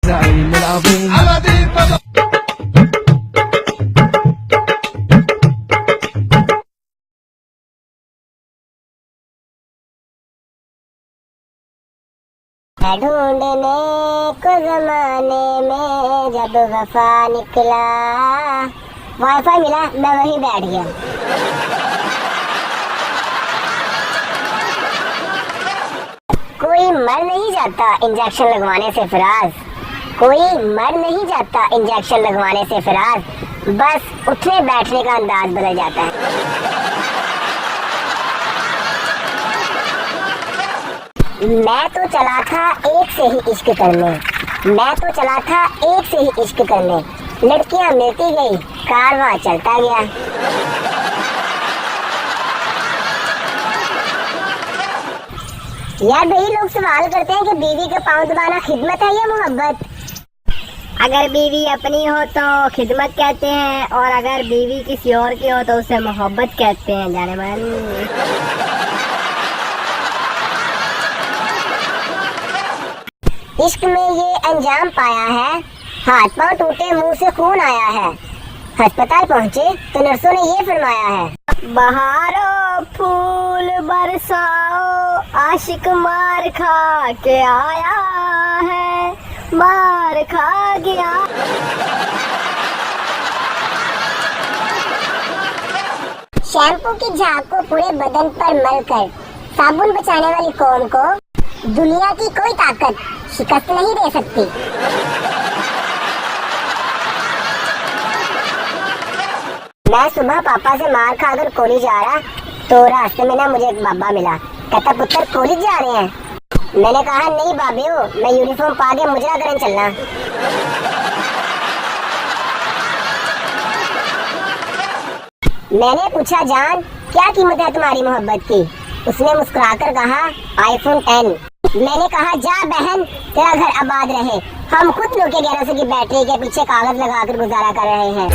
ढूंढने को जमाने में जब वफा निकला, वाईफाई मिला, मैं वहीं बैठ गया। कोई मर नहीं जाता इंजेक्शन लगवाने से फराज, कोई मर नहीं जाता इंजेक्शन लगवाने से फराज, बस उठने बैठने का अंदाज बदल जाता है। मैं तो चला था एक से ही इश्क करने, मैं तो चला था एक से ही इश्क करने, लड़कियां मिलती गई, कारवां चलता गया। यार भाई, लोग सवाल करते हैं कि बीवी का पाँव दबाना खिदमत है या मोहब्बत। अगर बीवी अपनी हो तो खिदमत कहते हैं, और अगर बीवी किसी और की हो तो उसे मोहब्बत कहते हैं। जाने मन इश्क में ये अंजाम पाया है, हाथ पांव टूटे, मुंह से खून आया है। अस्पताल पहुंचे तो नर्सों ने ये फरमाया है, बहारो फूल बरसाओ, आशिक मार खा के आया है, मार खा गया। शैम्पू की झाग को पूरे बदन पर मलकर साबुन बचाने वाली कौम को दुनिया की कोई ताकत शिकस्त नहीं दे सकती। मैं सुबह पापा से मार खाकर कॉलेज जा रहा तो रास्ते में ना मुझे एक बाबा मिला, कहता पुत्र कॉलेज जा रहे हैं। मैंने कहा नहीं बाबियो, मैं यूनिफॉर्म पा के मुजरा करन चलना। मैंने पूछा जान क्या कीमत है तुम्हारी मोहब्बत की। उसने मुस्कुराकर कहा आईफोन 10। मैंने कहा जा बहन, तेरा घर आबाद रहे, हम खुद नोकिया 1100 की बैटरी के पीछे कागज लगाकर गुजारा कर रहे हैं।